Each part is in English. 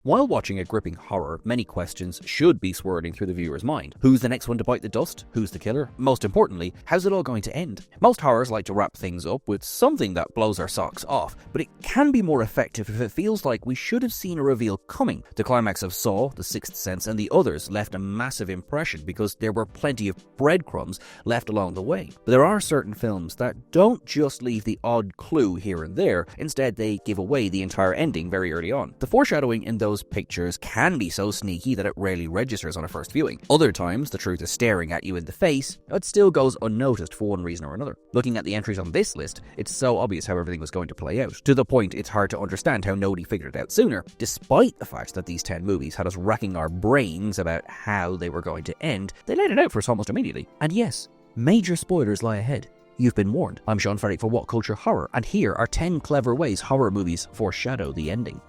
While watching a gripping horror, many questions should be swirling through the viewer's mind. Who's the next one to bite the dust? Who's the killer? Most importantly, how's it all going to end? Most horrors like to wrap things up with something that blows our socks off, but it can be more effective if it feels like we should have seen a reveal coming. The climax of Saw, The Sixth Sense, and the others left a massive impression because there were plenty of breadcrumbs left along the way. But there are certain films that don't just leave the odd clue here and there, instead they give away the entire ending very early on. The foreshadowing in those pictures can be so sneaky that it rarely registers on a first viewing. Other times, the truth is staring at you in the face, it still goes unnoticed for one reason or another. Looking at the entries on this list, it's so obvious how everything was going to play out, to the point it's hard to understand how nobody figured it out sooner, despite the fact that these 10 movies had us racking our brains about how they were going to end. They laid it out for us almost immediately. And yes, major spoilers lie ahead. You've been warned. I'm Sean Ferry for What Culture Horror, and here are 10 clever ways horror movies foreshadow the ending.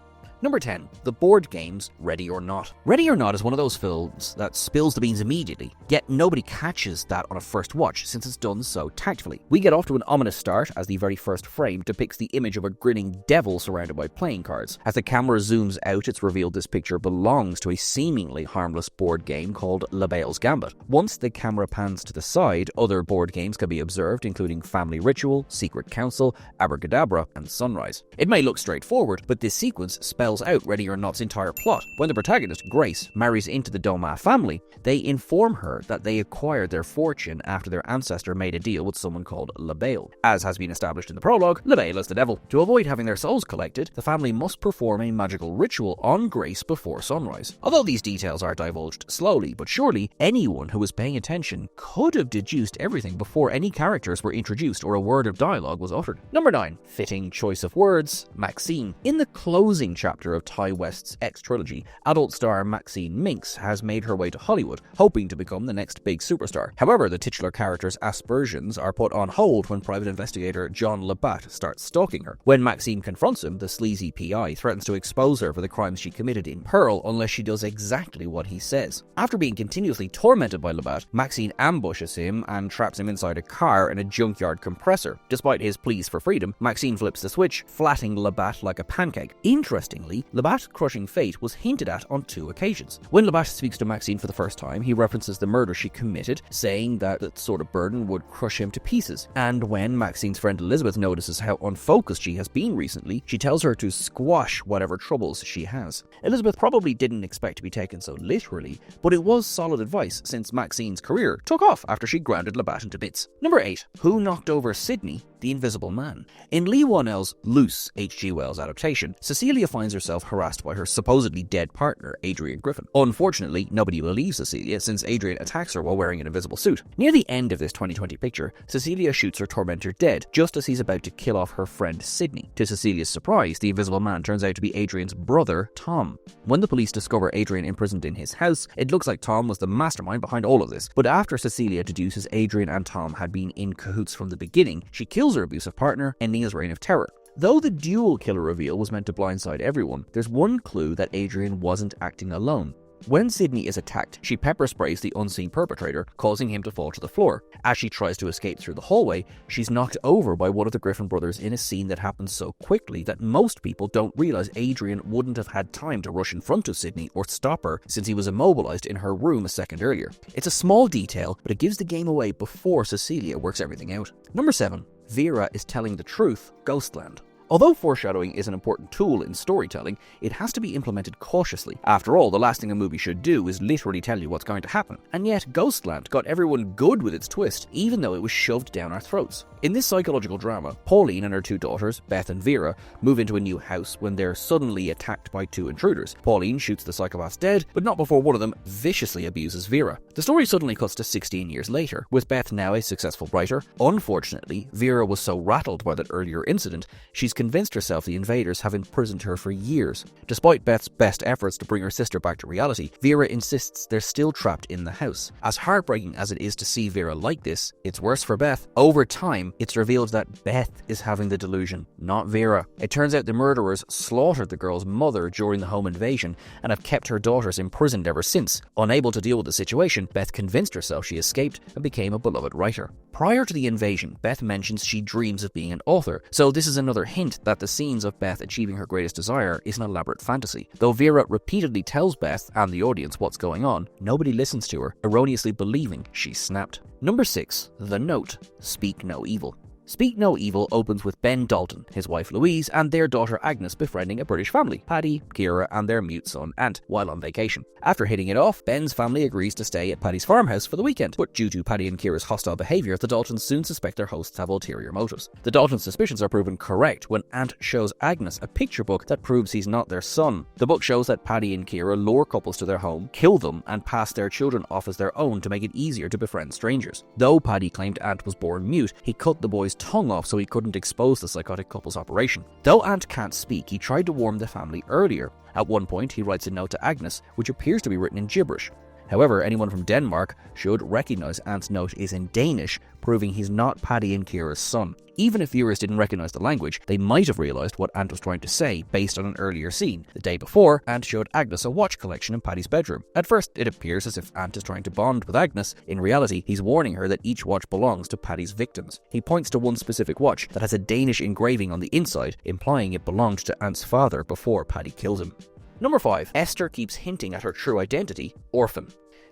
Number 10. The board games Ready or Not. Ready or Not is one of those films that spills the beans immediately, yet nobody catches that on a first watch since it's done so tactfully. We get off to an ominous start as the very first frame depicts the image of a grinning devil surrounded by playing cards. As the camera zooms out, it's revealed this picture belongs to a seemingly harmless board game called LaBelle's Gambit. Once the camera pans to the side, other board games can be observed, including Family Ritual, Secret Council, Abracadabra, and Sunrise. It may look straightforward, but this sequence spells out Ready or Not's entire plot. When the protagonist, Grace, marries into the Doma family, they inform her that they acquired their fortune after their ancestor made a deal with someone called LaBelle. As has been established in the prologue, LaBelle is the devil. To avoid having their souls collected, the family must perform a magical ritual on Grace before sunrise. Although these details are divulged slowly but surely, anyone who was paying attention could have deduced everything before any characters were introduced or a word of dialogue was uttered. Number 9. Fitting choice of words, MaXXXine. In the closing chapter of Ty West's X trilogy, adult star MaXXXine Minx has made her way to Hollywood, hoping to become the next big superstar. However, the titular character's aspersions are put on hold when private investigator John Labatt starts stalking her. When MaXXXine confronts him, the sleazy PI threatens to expose her for the crimes she committed in Pearl unless she does exactly what he says. After being continuously tormented by Labatt, MaXXXine ambushes him and traps him inside a car in a junkyard compressor. Despite his pleas for freedom, MaXXXine flips the switch, flattening Labatt like a pancake. Interestingly, Labatt's crushing fate was hinted at on 2 occasions. When Labatt speaks to MaXXXine for the first time, he references the murder she committed, saying that sort of burden would crush him to pieces. And when MaXXXine's friend Elizabeth notices how unfocused she has been recently, she tells her to squash whatever troubles she has. Elizabeth probably didn't expect to be taken so literally, but it was solid advice since MaXXXine's career took off after she grounded Labatt into bits. Number 8. Who knocked over Sydney? The Invisible Man. In Lee Whannell's Loose H.G. Wells adaptation, Cecilia finds herself harassed by her supposedly dead partner, Adrian Griffin. Unfortunately, nobody believes Cecilia since Adrian attacks her while wearing an invisible suit. Near the end of this 2020 picture, Cecilia shoots her tormentor dead just as he's about to kill off her friend Sydney. To Cecilia's surprise, the Invisible Man turns out to be Adrian's brother, Tom. When the police discover Adrian imprisoned in his house, it looks like Tom was the mastermind behind all of this. But after Cecilia deduces Adrian and Tom had been in cahoots from the beginning, she kills her abusive partner, ending his reign of terror. Though the dual killer reveal was meant to blindside everyone, there's one clue that Adrian wasn't acting alone. When Sydney is attacked, she pepper sprays the unseen perpetrator, causing him to fall to the floor. As she tries to escape through the hallway, she's knocked over by one of the Griffin brothers in a scene that happens so quickly that most people don't realize Adrian wouldn't have had time to rush in front of Sydney or stop her since he was immobilized in her room a second earlier. It's a small detail, but it gives the game away before Cecilia works everything out. Number 7. Vera is telling the truth, Ghostland. Although foreshadowing is an important tool in storytelling, it has to be implemented cautiously. After all, the last thing a movie should do is literally tell you what's going to happen. And yet, Ghostland got everyone good with its twist, even though it was shoved down our throats. In this psychological drama, Pauline and her 2 daughters, Beth and Vera, move into a new house when they're suddenly attacked by 2 intruders. Pauline shoots the psychopaths dead, but not before one of them viciously abuses Vera. The story suddenly cuts to 16 years later, with Beth now a successful writer. Unfortunately, Vera was so rattled by that earlier incident, she's convinced herself the invaders have imprisoned her for years. Despite Beth's best efforts to bring her sister back to reality, Vera insists they're still trapped in the house. As heartbreaking as it is to see Vera like this, it's worse for Beth. Over time, it's revealed that Beth is having the delusion, not Vera. It turns out the murderers slaughtered the girl's mother during the home invasion and have kept her daughters imprisoned ever since. Unable to deal with the situation, Beth convinced herself she escaped and became a beloved writer. Prior to the invasion, Beth mentions she dreams of being an author, so this is another hint that the scenes of Beth achieving her greatest desire is an elaborate fantasy. Though Vera repeatedly tells Beth and the audience what's going on, nobody listens to her, erroneously believing she's snapped. Number 6. The Note. Speak No Evil. Speak No Evil opens with Ben Dalton, his wife Louise, and their daughter Agnes befriending a British family, Paddy, Kira, and their mute son Ant, while on vacation. After hitting it off, Ben's family agrees to stay at Paddy's farmhouse for the weekend, but due to Paddy and Kira's hostile behaviour, the Daltons soon suspect their hosts have ulterior motives. The Daltons' suspicions are proven correct when Ant shows Agnes a picture book that proves he's not their son. The book shows that Paddy and Kira lure couples to their home, kill them, and pass their children off as their own to make it easier to befriend strangers. Though Paddy claimed Ant was born mute, he cut the boy's tongue off so he couldn't expose the psychotic couple's operation. Though Ant can't speak, he tried to warn the family earlier. At one point, he writes a note to Agnes, which appears to be written in gibberish. However, anyone from Denmark should recognise Ant's note is in Danish, proving he's not Paddy and Kira's son. Even if viewers didn't recognise the language, they might have realised what Ant was trying to say based on an earlier scene. The day before, Ant showed Agnes a watch collection in Paddy's bedroom. At first, it appears as if Ant is trying to bond with Agnes. In reality, he's warning her that each watch belongs to Paddy's victims. He points to one specific watch that has a Danish engraving on the inside, implying it belonged to Ant's father before Paddy kills him. Number 5. Esther keeps hinting at her true identity, Orphan.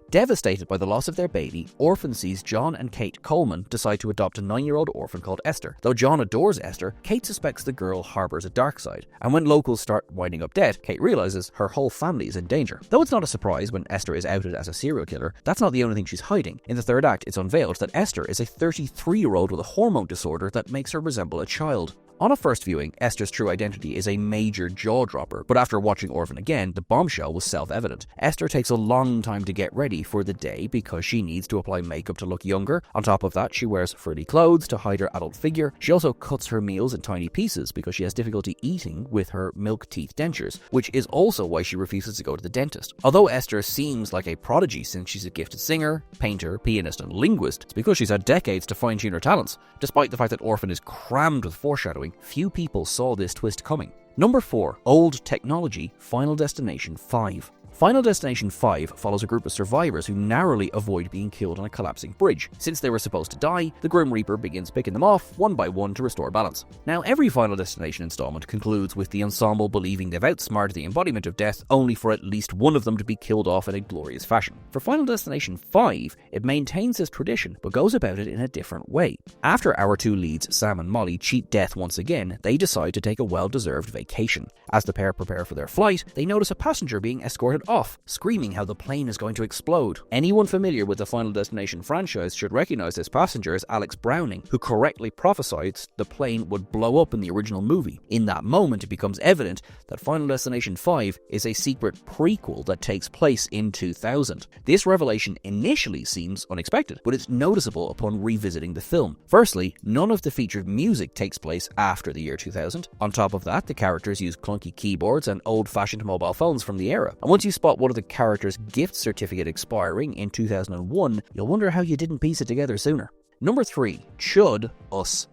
Devastated by the loss of their baby, Orphan sees John and Kate Coleman decide to adopt a 9-year-old orphan called Esther. Though John adores Esther, Kate suspects the girl harbours a dark side, and when locals start winding up dead, Kate realises her whole family is in danger. Though it's not a surprise when Esther is outed as a serial killer, that's not the only thing she's hiding. In the third act, it's unveiled that Esther is a 33-year-old with a hormone disorder that makes her resemble a child. On a first viewing, Esther's true identity is a major jaw-dropper, but after watching Orphan again, the bombshell was self-evident. Esther takes a long time to get ready for the day because she needs to apply makeup to look younger. On top of that, she wears frilly clothes to hide her adult figure. She also cuts her meals in tiny pieces because she has difficulty eating with her milk teeth dentures, which is also why she refuses to go to the dentist. Although Esther seems like a prodigy since she's a gifted singer, painter, pianist, and linguist, it's because she's had decades to fine-tune her talents. Despite the fact that Orphan is crammed with foreshadowing, few people saw this twist coming. Number 4. Old Technology, Final Destination 5. Final Destination 5 follows a group of survivors who narrowly avoid being killed on a collapsing bridge. Since they were supposed to die, the Grim Reaper begins picking them off one by one to restore balance. Now, every Final Destination installment concludes with the ensemble believing they've outsmarted the embodiment of death, only for at least one of them to be killed off in a glorious fashion. For Final Destination 5, it maintains this tradition, but goes about it in a different way. After our two leads, Sam and Molly, cheat death once again, they decide to take a well-deserved vacation. As the pair prepare for their flight, they notice a passenger being escorted off, screaming how the plane is going to explode. Anyone familiar with the Final Destination franchise should recognize this passenger as Alex Browning, who correctly prophesied the plane would blow up in the original movie. In that moment, it becomes evident that Final Destination 5 is a secret prequel that takes place in 2000. This revelation initially seems unexpected, but it's noticeable upon revisiting the film. Firstly, none of the featured music takes place after the year 2000. On top of that, the characters use clunky keyboards and old-fashioned mobile phones from the era. And once you spot one of the characters' gift certificate expiring in 2001, you'll wonder how you didn't piece it together sooner. Number 3. Chud Us.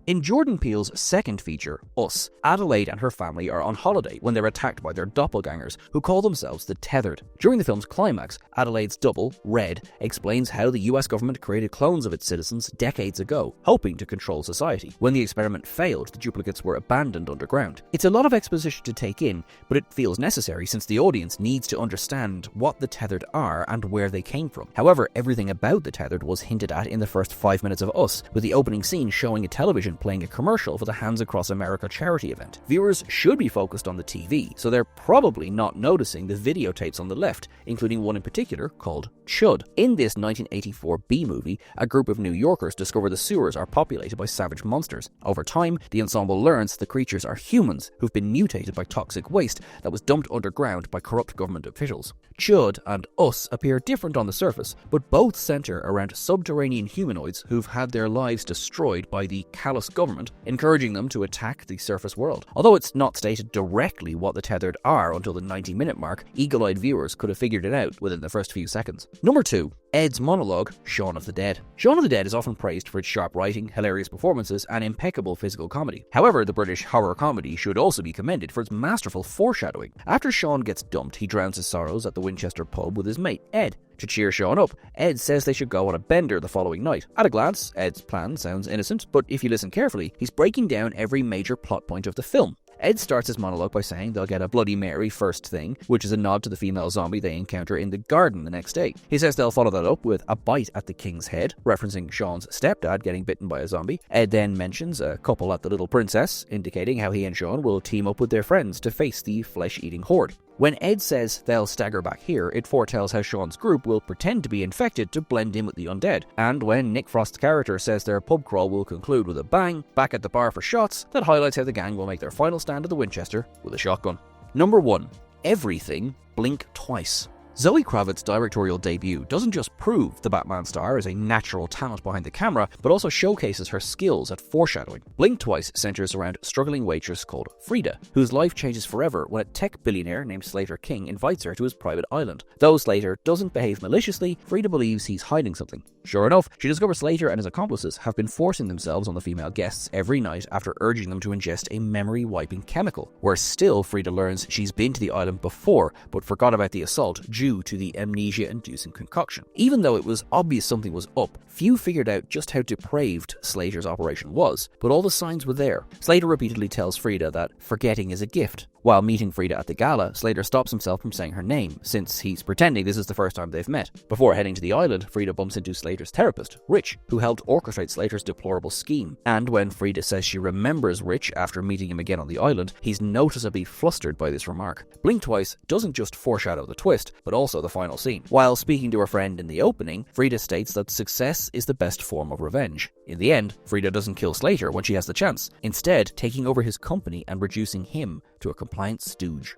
In Jordan Peele's second feature, Us, Adelaide and her family are on holiday when they're attacked by their doppelgangers, who call themselves the Tethered. During the film's climax, Adelaide's double, Red, explains how the US government created clones of its citizens decades ago, hoping to control society. When the experiment failed, the duplicates were abandoned underground. It's a lot of exposition to take in, but it feels necessary since the audience needs to understand what the Tethered are and where they came from. However, everything about the Tethered was hinted at in the first 5 minutes of Us, with the opening scene showing a television playing a commercial for the Hands Across America charity event. Viewers should be focused on the TV, so they're probably not noticing the videotapes on the left, including one in particular called Chud. In this 1984 B-movie, a group of New Yorkers discover the sewers are populated by savage monsters. Over time, the ensemble learns the creatures are humans who've been mutated by toxic waste that was dumped underground by corrupt government officials. Chud and Us appear different on the surface, but both center around subterranean humanoids who've had their lives destroyed by the callous government, encouraging them to attack the surface world. Although it's not stated directly what the Tethered are until the 90-minute mark, eagle-eyed viewers could have figured it out within the first few seconds. Number 2. Ed's monologue, Shaun of the Dead. Shaun of the Dead is often praised for its sharp writing, hilarious performances, and impeccable physical comedy. However, the British horror comedy should also be commended for its masterful foreshadowing. After Shaun gets dumped, he drowns his sorrows at the Winchester pub with his mate, Ed. To cheer Shaun up, Ed says they should go on a bender the following night. At a glance, Ed's plan sounds innocent, but if you listen carefully, he's breaking down every major plot point of the film. Ed starts his monologue by saying they'll get a Bloody Mary first thing, which is a nod to the female zombie they encounter in the garden the next day. He says they'll follow that up with a bite at the king's head, referencing Shaun's stepdad getting bitten by a zombie. Ed then mentions a couple at the Little Princess, indicating how he and Shaun will team up with their friends to face the flesh-eating horde. When Ed says they'll stagger back here, it foretells how Shaun's group will pretend to be infected to blend in with the undead. And when Nick Frost's character says their pub crawl will conclude with a bang, back at the bar for shots, that highlights how the gang will make their final stand at the Winchester with a shotgun. Number 1. Everything blink twice. Zoe Kravitz's directorial debut doesn't just prove the Batman star is a natural talent behind the camera, but also showcases her skills at foreshadowing. Blink Twice centers around a struggling waitress called Frida, whose life changes forever when a tech billionaire named Slater King invites her to his private island. Though Slater doesn't behave maliciously, Frida believes he's hiding something. Sure enough, she discovers Slater and his accomplices have been forcing themselves on the female guests every night after urging them to ingest a memory-wiping chemical. Where still, Frida learns she's been to the island before, but forgot about the assault due to the amnesia-inducing concoction. Even though it was obvious something was up, few figured out just how depraved Slater's operation was, but all the signs were there. Slater repeatedly tells Frida that forgetting is a gift. While meeting Frida at the gala, Slater stops himself from saying her name, since he's pretending this is the first time they've met. Before heading to the island, Frida bumps into Slater's therapist, Rich, who helped orchestrate Slater's deplorable scheme. And when Frida says she remembers Rich after meeting him again on the island, he's noticeably flustered by this remark. Blink Twice doesn't just foreshadow the twist, but also the final scene. While speaking to her friend in the opening, Frida states that success is the best form of revenge. In the end, Frida doesn't kill Slater when she has the chance, instead taking over his company and reducing him to a compliant stooge.